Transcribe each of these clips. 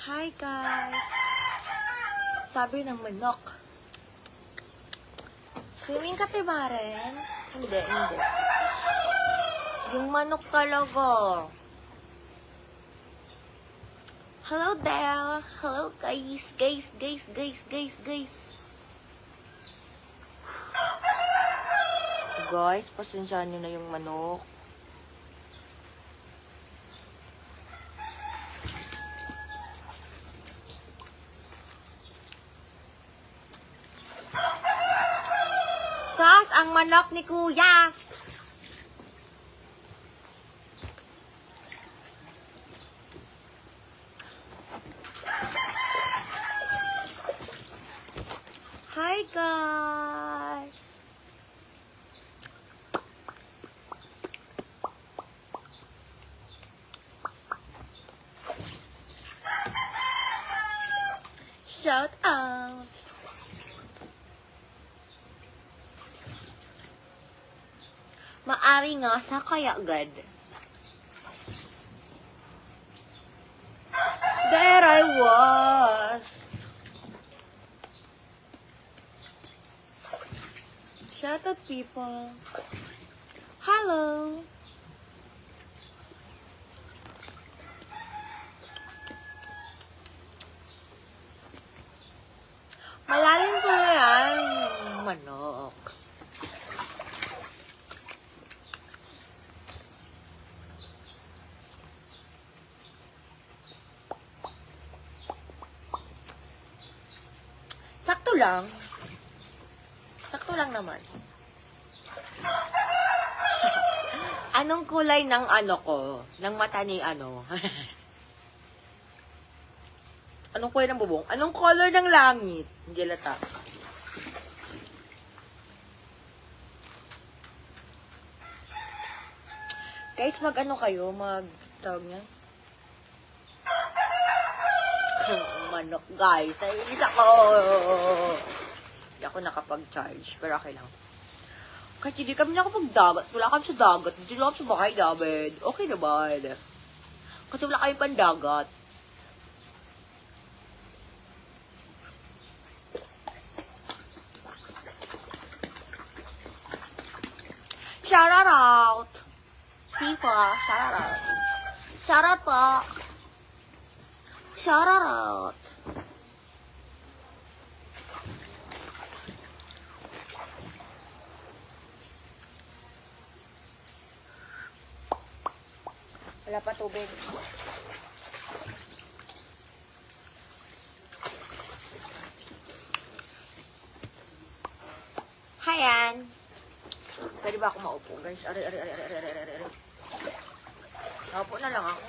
Hi guys! Sabi ng manok. Swimming ka, Timaren? Hindi. Yung manok talaga. Hello there! Hello guys! Guys! Guys, pasensyahan nyo na yung manok. Sas ang manok ni Kuya! Hi guys! Shout out! Maari nga sa kaya agad. There I was. Shout out people. Hello. Malalim po yan. Manok. Sakto lang. Sakto lang naman. Anong kulay ng ano ko? Ng mata ni ano? Anong kulay ng bubong? Anong color ng langit? Hindi lata. Guys, mag-ano kayo? Tawag niya? Manok, guys. Naiinis ako. Hindi ako nakapag-charge. Pero okay lang. Kahit hindi kami nakapag-dagat. Wala kami sa dagat. Hindi lang kami sa bahay namin. Okay naman. Kasi wala kami pandagat. Shout out! FIFA, shout out. Shout out po. Shout out. Wala pa tubig. Hayan. Pwede ba ako maupo, guys? Ari. Maupo na lang ako.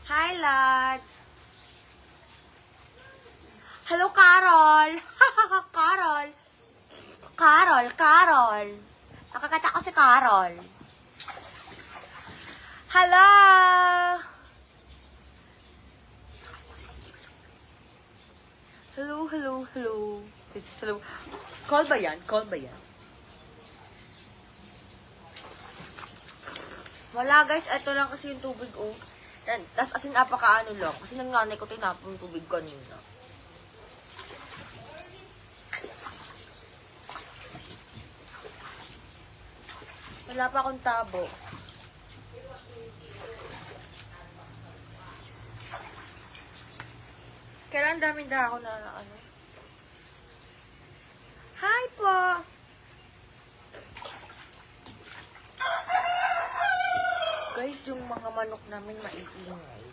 Hi, lads. Hello, Carol. Carol. Nakakata ko si Carol. Hello. Hello. Call ba yan? Wala guys, ito lang kasi yung tubig oh. Tapos asin apakaano lang. Kasi ng nanay ko tinapon yung tubig kanina. Wala pa akong tabo. Kailan daming dahon na ano? Hi po! Guys, yung mga manok namin maiingay.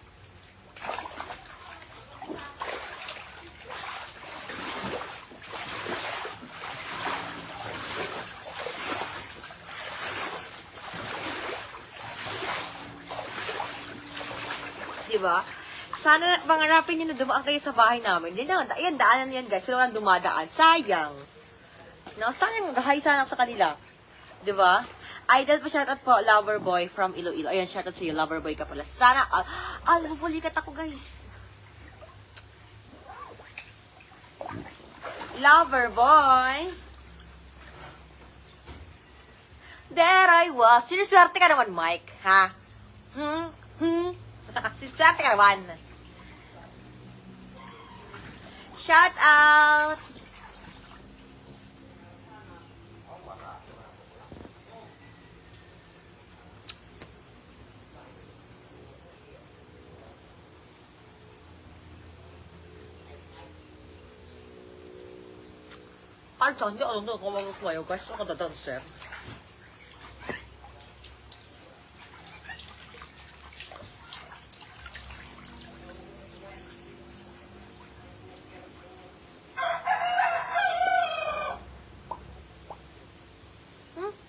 Diba? Sana pangarapin nyo na dumaan kayo sa bahay namin. Yan, daanan yan guys. Wala nang dumadaan. Sayang. No? Sayang mag-hi sana sa kanila. Diba? Idol pa shoutout po, Loverboy from Iloilo. Ayan, shoutout sa iyo, Loverboy ka pala. Sana, napupulikat ako guys. Loverboy. There I was. Sinuswerte ka naman, Mike. Ha? Si Swerte Karawan. Shout out! Parang hindi ako nung kumagawa guys. Ako dadanser.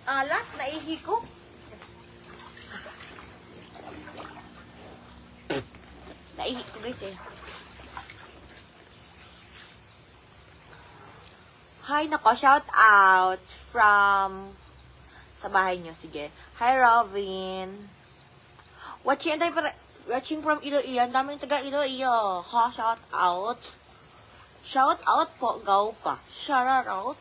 Alat, naihi ko. Naihi ko guys eh. Hi, nako, shout out from sa bahay niyo, sige. Hi, Robin. Watching from Iloilo. Ang daming taga Iloilo. Ha, shout out. Shout out po, gaw pa. Shout out.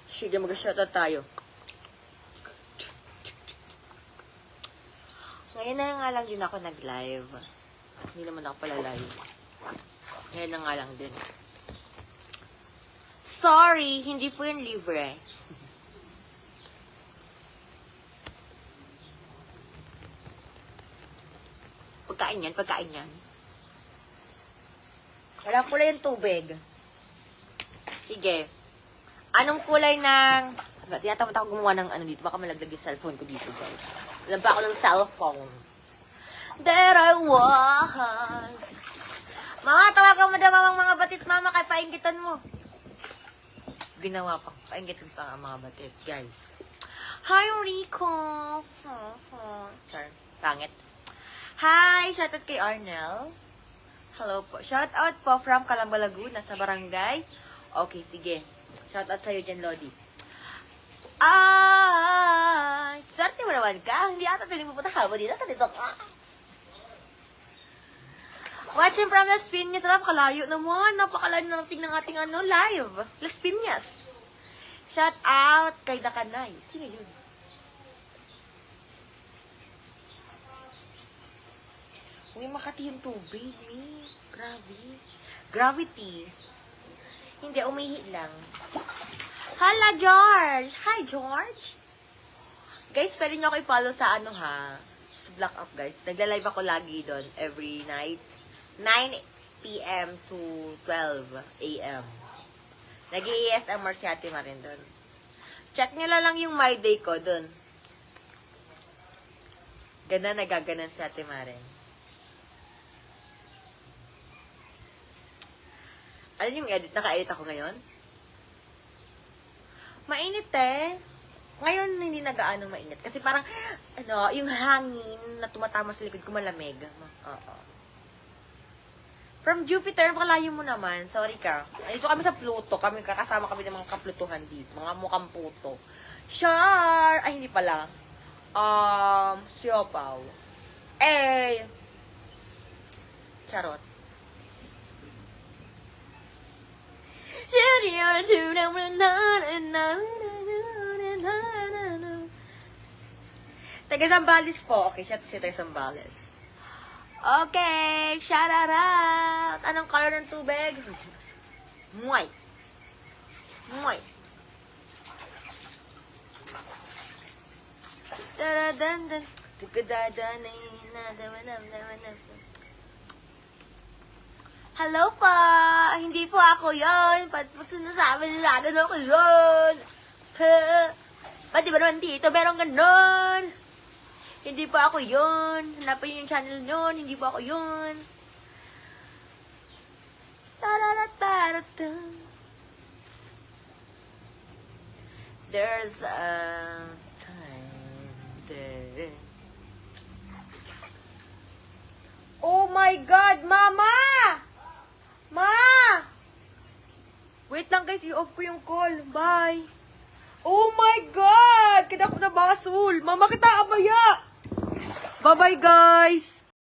Sige, mag-shout out tayo. Ngayon na nga lang din ako nag-live. Hindi naman ako pala live. Ngayon na nga lang din. Sorry, hindi po yun libre. Pagkain yan, pagkain yan. Walang kulay yung tubig. Sige. Anong kulay ng... Tinatamad ako gumawa ng ano dito. Baka malaglag yung cellphone ko dito, guys. Alam pa ako ng cellphone. There I was. Mama, tawagan mo daw mamang mga batit, mama, kaya painggitan mo. Ginawa pa. Painggitan pa ang mga batit, guys. Hi, Rico. Char, pangit. Hi, shoutout kay Arnel. Hello po. Shoutout po from Calamba, Laguna, sa barangay. Okay, sige. Shoutout sa'yo dyan, Lodi. Swerte mo naman ka. Hindi ata tayo pupunta habo dito. Dito ka. Watching from Las Piñas. Alam, kalayo naman. Napakalayo na natin ng ating live. Las Piñas. Shout out kay Dakanay. Sino yun? Uy, Makati yung tubig, me. Gravity. Hindi, umihi lang. Hala, George! Hi, George! Guys, pwede nyo ako i-follow sa sa Black Up, guys. Nagla-live ako lagi doon every night. 9 p.m. to 12 a.m. Nag-i-ASMR si Ate Marin doon. Check nyo lang yung My Day ko doon. Ganda nagaganan si Ate Marin. Alam yung edit? Naka-edit ako ngayon? Mainit eh. Ngayon, hindi nagaanong mainit. Kasi parang, yung hangin na tumatama sa likod ko malamig. Oo. From Jupiter, pakalayo mo naman. Sorry ka. Dito kami sa Pluto. Kakasama kami ng mga kaplutuhan dito. Mga mukhang puto. Char! Ay, hindi pala. Siopaw. Charot. Taga Zambales po. Okay, siya si Taga Zambales. Okay, shout out. Anong color ng tubig? Muay. Muay. Dadadandan. Hello pa. Hindi po ako yon. Ba't po sinasabi nila na ako yon? Ba't di ba naman dito meron ganon? Hindi pa ako yun. Hanapin yung channel yun. Hindi pa ako yun. There's a time there. Oh my God, Mama! Ma! Wait lang guys, i-off ko yung call. Bye. Oh my God! Kinak na basol. Mama kita abaya! Bye-bye, guys!